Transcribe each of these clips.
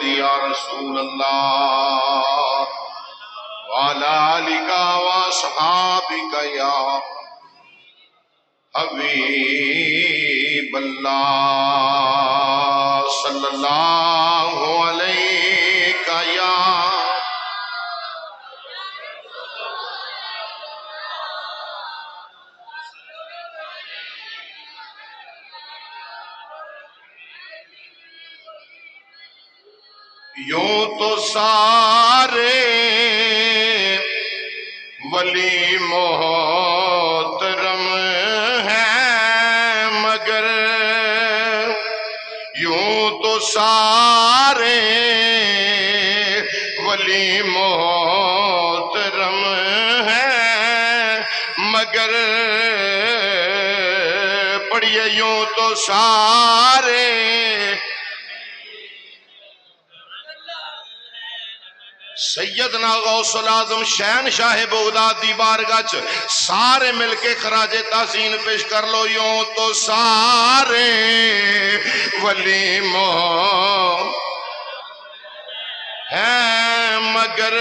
سیدی یا رسول اللہ وعلا آلکا واصحابک یا حبیب اللہ صلی اللہ علیہ یا یوں تو سارے ولی محترم ہیں مگر یوں تو سارے ولی محترم ہیں مگر پڑھیے یوں تو سارے سیدنا غوث العظم شہنشاہ بغداد دی بارگاہ چ سارے مل کے خراج تحسین پیش کر لو یوں تو سارے ولی ہیں مگر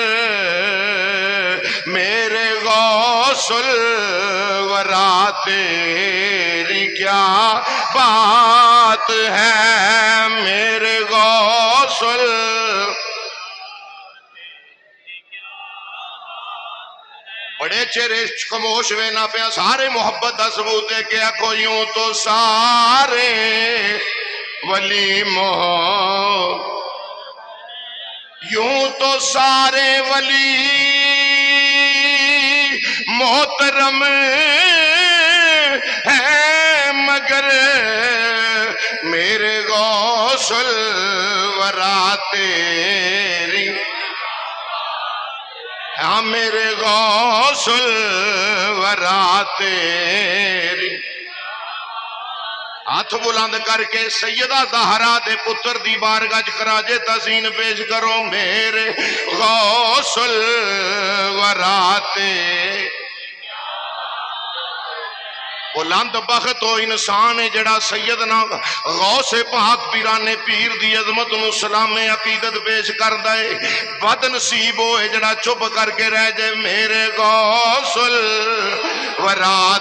میرے غوث الورا تیری کیا بات ہے میرے غوث بڑے چہرے خاموش وینا پیا سارے محبت دا ثبوت دے کے آکھو یوں تو سارے ولی یوں تو سارے ولی محترم ہیں مگر میرے غوث الورا تیری ہاں میرے غوث الورا تیری ہاتھ بلند کر کے سیدہ زہرا دے پتر دی بارگاہ خراج تحسین پیش کرو میرے غوث الورا تیری بلند بخت ہو انسان ہے جڑا سیدنا غوث پاک پیرانے پیر دی عظمت نو سلام عقیدت پیش کر دے بد نصیب ہوئے جڑا چپ کر کے رہ جائے میرے غوث الورا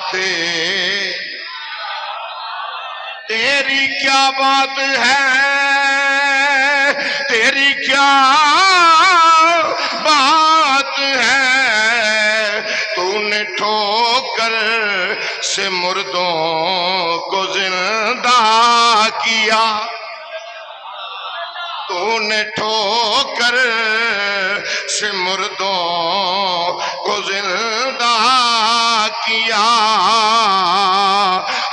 تیری کیا بات ہے تیری کیا بات ہے تو نے ٹھوکر سے مردوں کو زندہ کیا تو نے ٹھوکر سے مردوں کو زندہ کیا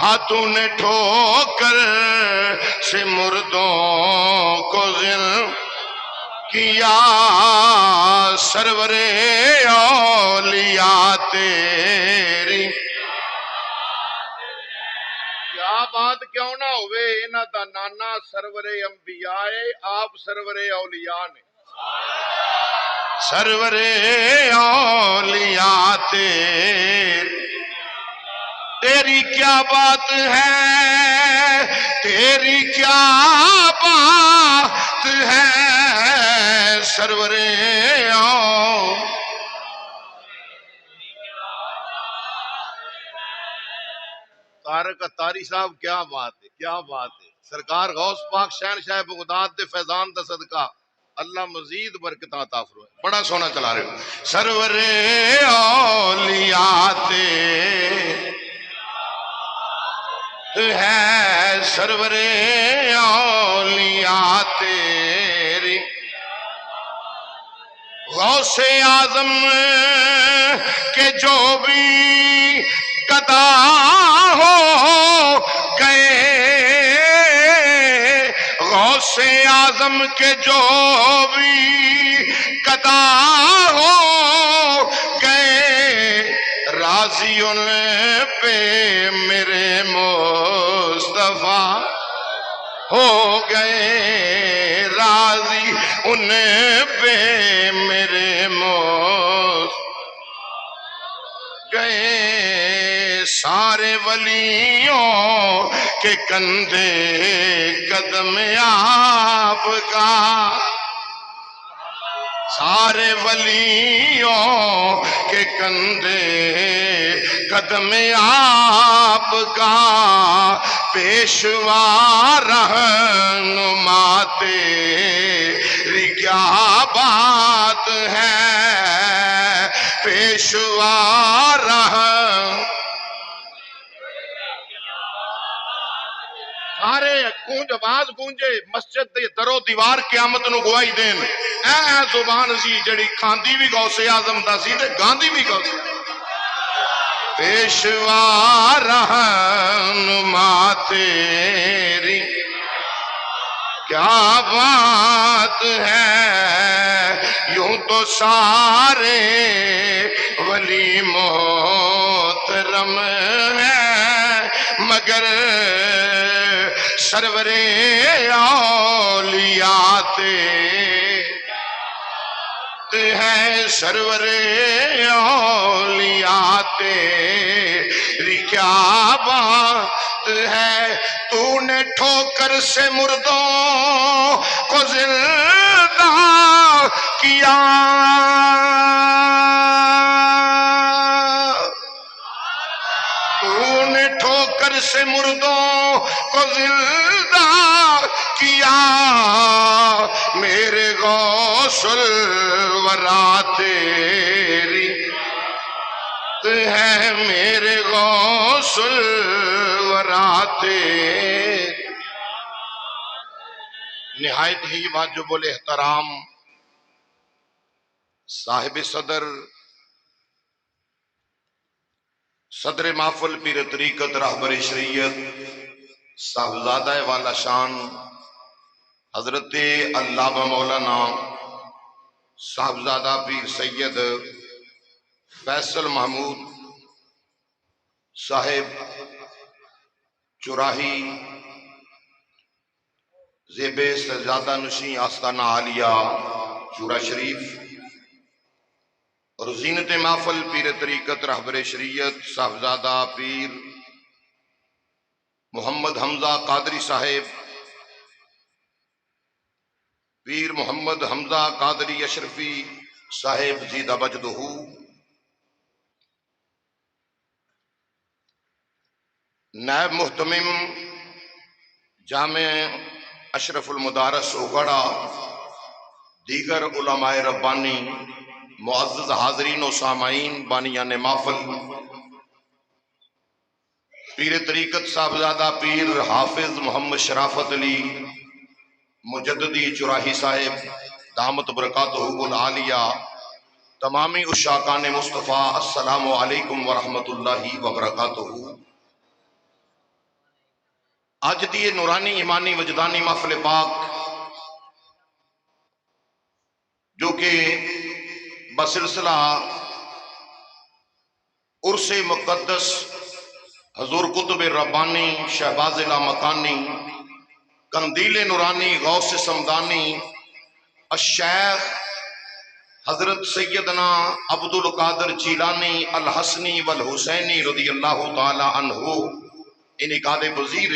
ہاں تو نے ٹھوکر سے مردوں کو زندہ کیا سرور اولیاء تیری کیا بات کیوں نہ ہوئے انہاں دا نانا سرور انبیاء آپ سرور اولیاء نے سرور اولیاء تیری کیا بات ہے تیری کیا بات ہے سرور طارق اتاری صاحب کیا بات ہے کیا بات ہے سرکار غوث پاک شہنشاہ بغداد دے فیضان دا صدقہ اللہ مزید برکت عطا فرمائے بڑا سونا چلا رہے ہو سرور اولیاء ہے سرور اولیاء تیری غوث اعظم کے جو بھی قضا ہو گئے غوث اعظم کے جو بھی قضا ہو گئے راضی ان پہ میرے مصطفیٰ ہو گئے راضی ان پہ میرے گئے سارے ولیوں کے کندھے قدم آپ کا سارے ولیوں کے کندھے قدم آپ کا پیشوا رہنما تیری کیا بات ہے پیشوا سارے گونج آواز گونجے مسجد دے درو دیوار قیامت نو گواہی دین اے زبان سی جڑی کھاندی بھی غوث اعظم دا سی تے گاندی بھی غوث پیشوا رہنما تیری کیا بات ہے یوں تو سارے ولی محترم ہیں مگر سرور اولیاء ہے سرور اولیاء تیری کیا بات ہے تو نے ٹھوکر سے مردوں کو زندہ کیا تو نے ٹھوکر سے مردوں کو زندہ کیا میرے غوث الورا تیری ہے میرے غوث الورا تیری نہایت ہی واجب الاحترام صاحب صدر محفل پیر طریقت رہبر شریعت صاحبزادہ والا شان حضرت علامہ مولانا صاحبزادہ پیر سید فیصل محمود صاحب چراہی زیب سجادہ نشیں آستانہ عالیہ چورا شریف اور زینت محفل پیر طریقت رہبر شریعت صاحبزادہ پیر محمد حمزہ قادری صاحب پیر محمد حمزہ قادری اشرفی صاحب زیدہ بجدہ نائب محتمم جامع اشرف المدارس اگڑا دیگر علماء ربانی معزز حاضرین و سامعین بانیان محفل پیر طریقت صاحبزادہ پیر حافظ محمد شرافت علی مجددی چراہی صاحب دامت برکاتہ العالیہ تمامی عشاقان مصطفیٰ السلام علیکم ورحمت اللہ وبرکاتہ آج دی نورانی ایمانی وجدانی محفل پاک جو کہ بسلسلہ عرس مقدس حضور قطب ربانی شہباز لامکانی قندیل نورانی غوث سمدانی الشیخ حضرت سیدنا عبد القادر جیلانی الحسنی والحسینی رضی اللہ تعالی عنہ انعقاد پذیر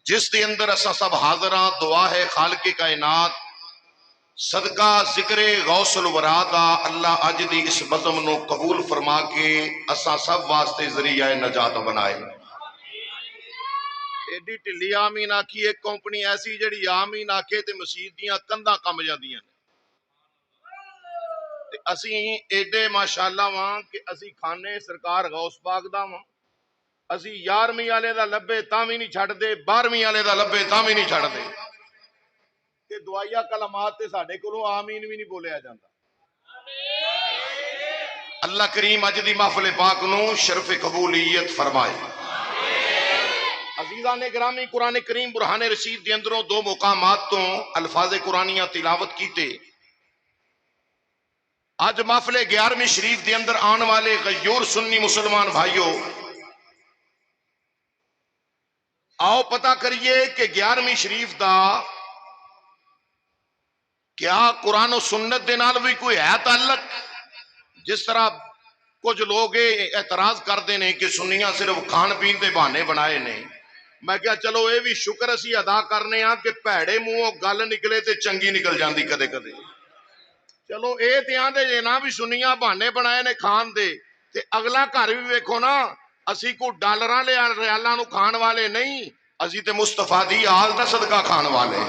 جس دے اندر اساں سب حاضراں دعا ہے خالق کائنات صدقہ ذکر غوث الورا دا اللہ اج دی اس بزم نو قبول فرما کے اساں سب واسطے ذریعہ نجات بنائے ایڈی ٹلی آمین آکھی ایک کمپنی ایسی جڑی آمین آکھے تے مسجد دیاں کنداں کم جاندیاں تے اسی ایڈے ماشاءاللہ وہاں کہ اسی کھانے سرکار غوث پاک دا وہاں اسی 11ویں والے دا لبے تاوی نہیں چھڑ دے 12ویں والے دا لبے تاوی نہیں چھڑ دے کہ دعائیہ کلمات تے ساڑھے کلوں آمین بھی نہیں بولے آ جاندہ اللہ کریم اج دی محفل پاک نو شرف قبولیت فرمائے عزیزان گرامی قرآن کریم برہان رشید دے اندروں دو مقامات تو الفاظ قرآنیہ تلاوت کیتے آج محفل 11ویں شریف دے اندر آن والے غیور سنی مسلمان بھائیوں آؤ پتہ کریے کہ 11ویں شریف دا کیا قرآن و سنت دے نال بھی کوئی ہے تعلق جس طرح کچھ لوگ اعتراض کر دے نے کہ سنیاں صرف کھان پین دے بہانے بنائے نے میں کہا چلو اے بھی شکر اسی ادا کرنے ہاں کہ پیڑے منہوں گل نکلے تے چنگی نکل جاندی کدے کدے چلو یہ تو آدھے جے نا بھی سنیاں بہانے بنائے نے کھان دے تے اگلا گھر بھی ویکھو نا اسی کو ڈالراں لے ریالاں نو کھان والے نہیں اسی تے مصطفیٰ دی آل دا صدقہ کھان والے.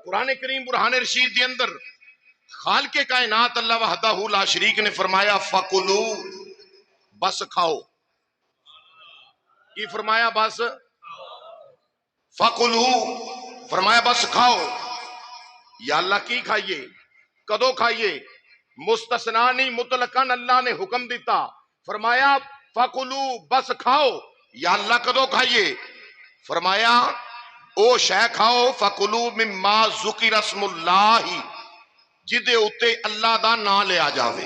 قرآن کریم برہان رشید دے اندر خالق کائنات اللہ وحدہ لا شریک نے فرمایا فَقُلُو بس کھاؤ. کی فرمایا؟ بس فَقُلُو فرمایا بس کھاؤ. یا اللہ کی کھائیے؟ کدو کھائیے؟ مستثنا نہیں مطلقاً اللہ نے حکم دیتا فرمایا فَقُلُو بس کھاؤ. یا اللہ کدو کھائیے؟ فرمایا او شے کھاؤ فَقُلُو مِمَّا ذُکِرَ اسْمُ اللَّہِ جدے اُتے اللہ دا نام لیا جاوے.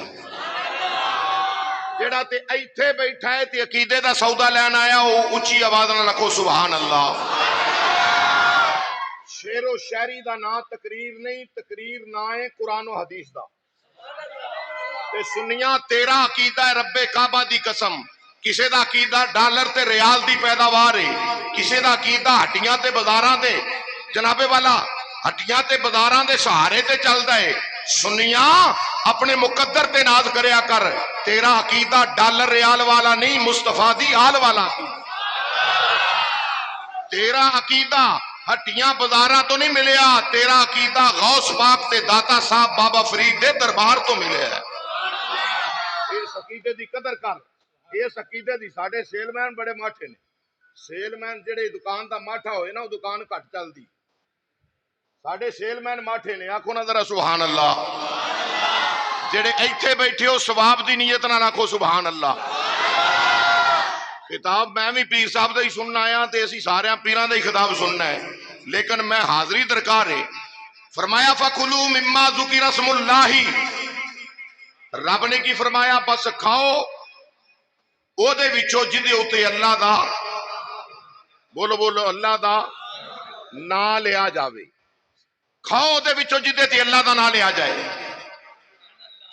جیڑا تے ایتھے بیٹھا ہے تے عقیدے دا سودا لین آیا او اونچی آواز نہ لکھو سبحان اللہ. شعر و شاعری دا نا تقریر نہیں، تقریر نا ہے قرآن و حدیث دا. تے سنیاں تیرا عقیدہ ہے رب کعبہ دی قسم کسے دا عقیدہ ڈالر تے ریال دی پیداوار ہے، کسے دا عقیدہ ہٹیاں تے بازاراں دے جناب والا ہٹیاں تے بازاراں دے سہارے تے چلدا ہے. سنیاں اپنے مقدر تے ناز کریا کر، تیرا عقیدہ ڈالر ریال والا نہیں مصطفیٰ دی آل والا. تیرا عقیدہ ہٹیاں بازاراں تو نہیں ملیا، تیرا عقیدہ غوث پاک تے داتا صاحب بابا فرید دے دربار تو ملیا ہے. اس عقیدے دی قدر کر. اس عقیدے دی ساڈے سیل مین بڑے ماٹھے نے. سیل مین جڑے دکان دا ماٹھا ہوئے نا وہ دکان گھٹ چلدی. ساڈے سیل مین ماٹھے نے آکھو نا ذرا سبحان اللہ. جڑے ایتھے بیٹھے ہو ثواب دی نیت نہ آکھو سبحان اللہ. خطاب میں بھی پیر صاحب دا ہی سننا آیا تے اسی سارے پیراں دا ہی خطاب سننا ہے لیکن میں حاضری درکار ہے. فرمایا فَقُلُوا مِمَّا ذُکِرَ اسْمُ اللَّہِ رب نے کی فرمایا بس کھاؤ او دے وچوں جدے اُتے اللہ دا بولو بولو اللہ دا نا لیا جاوے. کھاؤ دے وچوں جدے تے اللہ دا نا لیا جائے.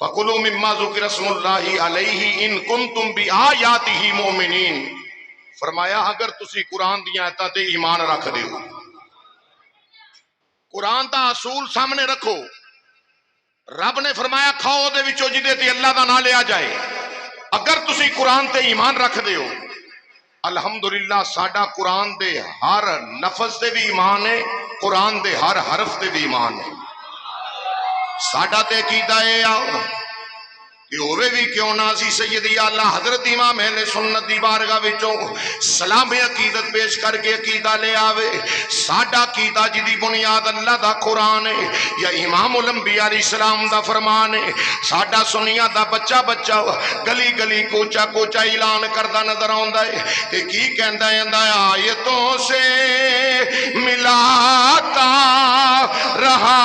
فَقُلُوا مِمَّا ذُکِرَ اسْمُ اللَّہِ عَلَيْهِ إِن كُنتُم بِآيَاتِهِ مُؤْمِنِينَ فرمایا اگر تسی قرآن دی آیتاں تے ایمان رکھ دے ہو قرآن دا اصول سامنے رکھو. رب نے فرمایا کھاؤ دے وچوں جدے تے اللہ دا نا لیا جائے. اگر تسی قرآن تے ایمان رکھ دے ہو الحمدللہ ساڈا قرآن دے ہر لفظ تے بھی ایمان ہے، قرآن دے ہر حرف تے بھی ایمان ہے. ساڈا تے عقیدہ ہے کہ ہوئے بھی کیوں نہ سی سیدی اعلیٰ حضرت امام اہل سنت دی بارگاہ وچوں سلام عقیدت پیش کر کے عقیدہ لے آوے. ساڈا عقیدہ جدی بنیاد اللہ دا قرآن ہے یا امام الانبیاء علیہ السلام دا فرمان ہے. ساڈا سنیاں دا بچہ بچہ گلی گلی کوچا کوچا اعلان کردہ نظر آندا ہے کہ کی کہندا ہے آیتوں سے ملاتا رہا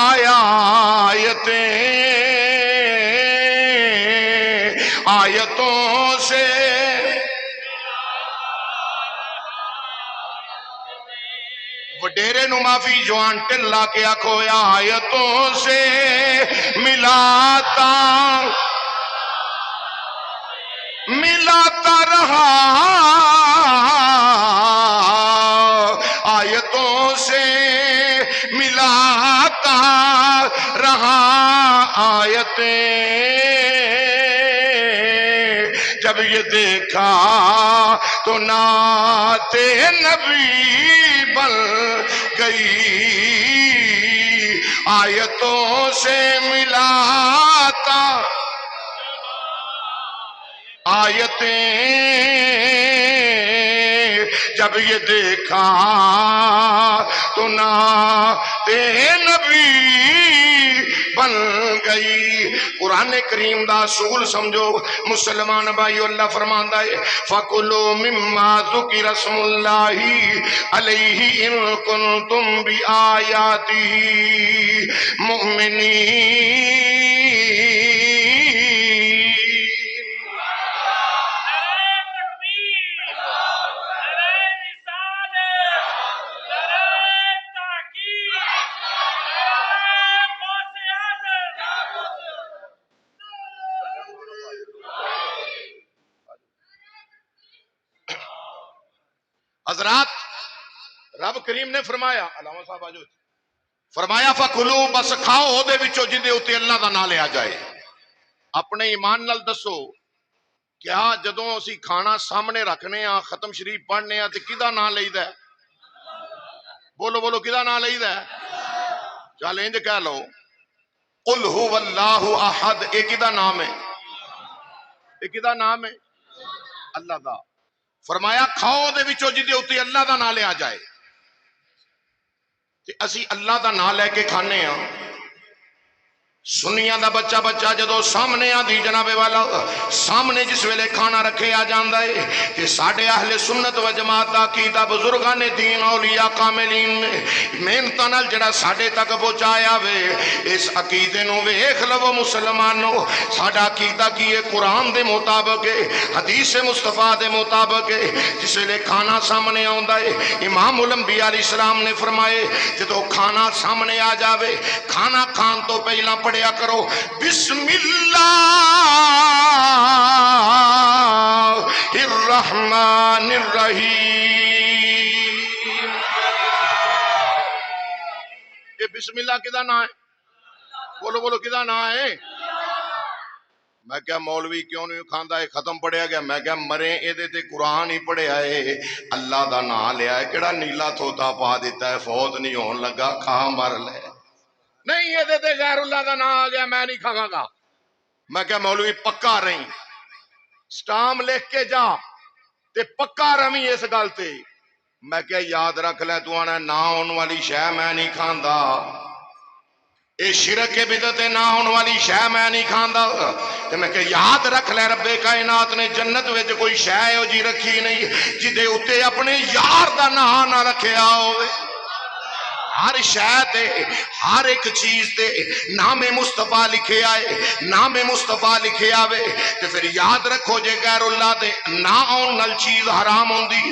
آیتوں سے وڈیرے نو معافی جوان ٹلا کے آکھو آیتوں سے ملاتا رہا آیتوں سے ملاتا رہا آیتیں جب یہ دیکھا تو نعت نبی بن گئی آیتوں سے ملاتا آیتیں جب یہ دیکھا تو نعت نبی بن گئی. قرآن کریم دا اصول سمجھو مسلمان بھائیو. اللہ فرماندا ہے فَقُلُوا مِمَّا ذُکِرَ اسْمُ اللَّہِ عَلَيْهِ إِن كُنتُم بِآيَاتِهِ مُؤْمِنِينَ. حضرات رب کریم نے فرمایا علامہ صاحب آجو فرمایا فکلو بس کھاؤ دے وچوں جدے اتے اللہ دا نام لیا جائے. اپنے ایمان نال دسو کیا جدوں اسی کھانا سامنے رکھنے ہاں ختم شریف پڑھنے ہاں تے کدا نام لئیدا ہے؟ بولو بولو کدا نام لئیدا ہے؟ چل انج کہہ لو قل هو اللہ احد. یہ کدا نام ہے؟ یہ کدا نام ہے؟ اللہ دا. فرمایا کھاؤ دے وچوں جدے اتے اللہ دا نام لیا جائے. تے اسی اللہ دا نام لے کے کھانے ہاں. سنیاں دا بچہ بچہ جدو سامنے آدھی جناب والا سامنے جس ویلے کھانا رکھے آ جاندا ہے کہ ساڈے اہل سنت و جماعت دا عقیدہ بزرگان دین اولیاء کاملین نے محنتاں نال جڑا ساڈے تک پہنچایا وے. اس عقیدے نو ویکھ لو مسلمانو. ساڈا عقیدہ کی ہے قرآن دے مطابق ہے, حدیث مصطفیٰ دے مطابق ہے. جس ویلے کھانا سامنے آندا ہے امام الانبیاء علیہ السلام نے فرمائے جدو کھانا سامنے آ جاوے کھانا کھان تو پہلا پڑھیا کرو بسم اللہ الرحمن الرحیم. یہ بسم اللہ کدا نام ہے؟ بولو بولو کدا نام ہے؟ میں کیا مولوی کیوں نہیں کھاندا ہے ختم پڑھیا گیا. میں کیا مرے ایدے تے قرآن ہی پڑھیا ہے اللہ دا نام لیا ہے کیڑا نیلا توتا پا دیتا ہے فوت نہیں ہون لگا کھا مر لے. نہیں یہ دے غیر اللہ دا نام آ گیا میں نہیں کھاواں گا. میں کہا مولوی پکا رہی سٹام لکھ کے جا تے پکا رہی اس گل تے. میں کہا یاد رکھ لے تو آنا نہ ہون والی شے میں نہیں کھاندا. اے شرک کے بدعت نہ ہون والی شے میں نہیں کھاندا. تے میں کہا یاد رکھ لے رب کائنات نے جنت وچ کوئی شے او جی رکھی نہیں جدے اتے اپنے یار دا نام نہ رکھیا ہوئے. ہر شے تے ہر ایک چیز تے نام مصطفیٰ لکھے آئے نام مصطفیٰ لکھے آوے تے پھر یاد رکھو جے غیر اللہ دے نا آن نال چیز حرام ہوندی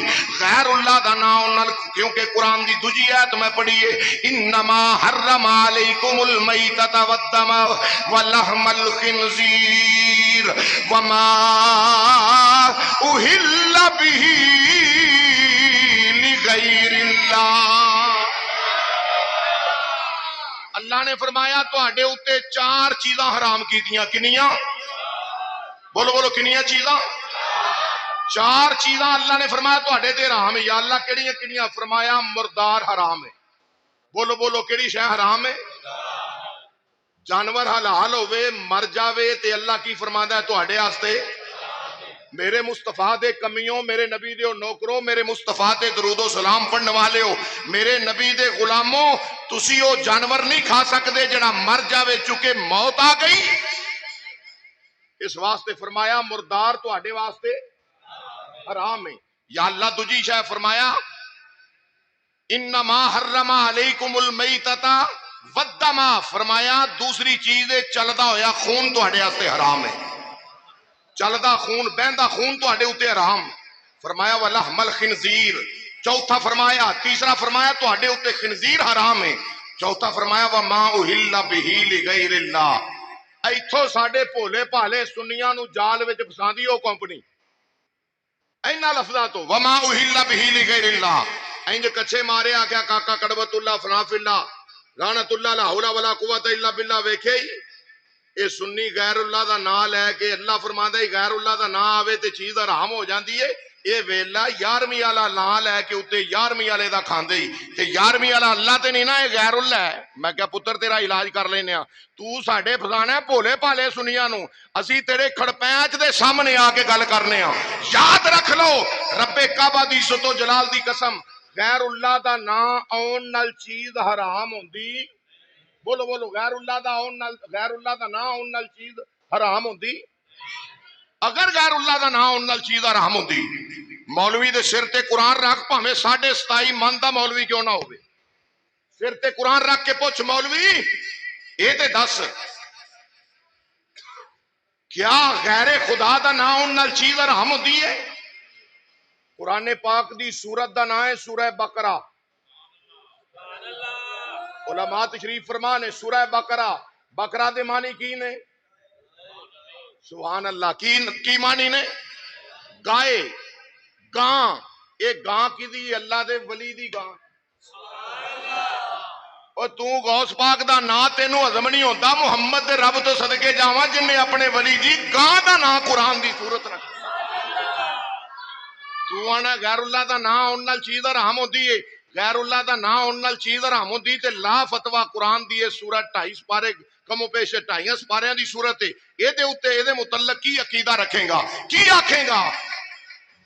غیر اللہ دا نا آن نال. کیونکہ قرآن دی دوجی آیت میں پڑھیے انما حرم علیکم المیتۃ والدم ولحم الخنزیر وما اہل بہ لغیر اللہ. اللہ نے فرمایا تواڈے اوتے چار چیزاں حرام کیتیاں. کنیاں؟ بولو بولو کنیاں چیزاں؟ چار چیزاں اللہ نے فرمایا تواڈے تے حرام ہے. یا اللہ کیڑیاں کیڑیاں؟ فرمایا مردار حرام ہے. بولو بولو کیڑی شے حرام ہے؟ جانور حلال ہوئے مر جاوے تے اللہ کی فرماندا ہے تواڈے واسطے میرے مصطفیٰ دے کمیوں میرے نبی دے نوکروں میرے مصطفیٰ دے درود و سلام پڑھنے والے ہو میرے نبی دے غلاموں تسی او جانور نہیں کھا سکتے جڑا مر جاوے چونکہ موت آ گئی. اس واسطے فرمایا مردار تواڈے واسطے حرام ہے. یا اللہ دوجی شے فرمایا انما حرم علیکم المیتۃ والدم. فرمایا دوسری چیز ہے چلدا ہویا خون تواڈے واسطے حرام ہے. چلدا خون بہندا خون تواڈے اوتے حرام. فرمایا ولحم الخنزیر. چوتھا فرمایا تیسرا فرمایا تواڈے اوتے خنزیر حرام ہے. چوتھا فرمایا وما اہل بہ لغیر اللہ. ایتھوں ساڈے بھولے بھالے سنیاں نو جال وچ پھساندی او کمپنی اینا لفظاں تو وما اہل بہ لغیر اللہ. انج کچھے مارے آکھیا کاکا کڑوت اللہ فلاں فلاں لعنت اللہ لا حول ولا قوت الا باللہ. ویکھے اے سنی غیر اللہ دا نام لے کے اللہ فرماندا ہے غیر اللہ دا نام آوے تے چیز حرام ہو جاندی ہے. اے ویلا 11ویں والا نام لے کے اوتے 11ویں والے دا کھاندے ہی تے 11ویں والا اللہ تے نہیں نا اے غیر اللہ ہے. میں کہا پتر تیرا علاج کر لینے ہاں تو ساڈے فسانا ہے بھولے بھالے سنیاں نو اسی تیرے کھڑپینچ دے سامنے آ کے گل کرنے ہاں. یاد رکھ لو رب کعبہ دی عزت و جلال دی قسم غیر اللہ دا نام آن نال چیز حرام ہوندی. بولو بولو غیر اللہ دا آن نال غیر اللہ دا نام آن نال چیز حرام ہوندی. اگر غیر اللہ دا نام آن نال چیز حرام ہوندی مولوی دے سر تے قرآن رکھ پاویں 27.5 من دا مولوی کیوں نہ ہوئے سر تے قرآن رکھ کے پوچھ مولوی اے تے دس کیا غیر خدا دا نام آن نال چیز حرام ہوندی ہے؟ قرآن پاک دی سورت دا نام ہے سورہ بقرہ. علماء تشریف فرما نے سورہ بقرہ. بقرہ دے معنی کی نے؟ سبحان اللہ. کی معنی نے؟ گائے گاں. ایک گاں کی دی اللہ دے ولی دی گاں. ਉਹ ਤੂੰ ਗੌਸ ਪਾਕ ਦਾ ਨਾਂ ਤੈਨੂੰ ਹਜ਼ਮ ਨਹੀਂ ਹੁੰਦਾ। ਮੁਹੰਮਦ ਦੇ ਰੱਬ ਤੋਂ ਸਦਕੇ ਜਾਵਾਂ ਜਿਨਨੇ ਆਪਣੇ ਵਲੀ ਜੀ ਗਾਂ ਦਾ ਨਾਂ ਕੁਰਾਨ ਦੀ ਸੂਰਤ ਰੱਖ। ਤੂੰ ਆਣਾ ਗੈਰੁੱਲਾ ਦਾ ਨਾਂ ਆਉਣ ਨਾਲ ਚੀਜ਼ ਹਰਾਮ ਹੁੰਦੀ ਏ, ਗੈਰੁੱਲਾ ਦਾ ਨਾਂ ਆਉਣ ਨਾਲ ਚੀਜ਼ ਹਰਾਮ ਹੁੰਦੀ ਤੇ ਲਾ ਫਤਵਾ ਕੁਰਾਨ ਦੀ ਇਹ ਸੂਰਤ 2.5 ਸਪਾਰੇ ਕਮੋ ਪੇਸ਼ 2.5 ਸਪਾਰਿਆਂ ਦੀ ਸੂਰਤ ਏ। ਇਹਦੇ ਉੱਤੇ ਇਹਦੇ ਮੁਤਲਕ ਕੀ ਅਕੀਦਾ ਰੱਖੇਗਾ, ਕੀ ਆਖੇਗਾ?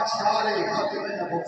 خاکساری ختم نبوت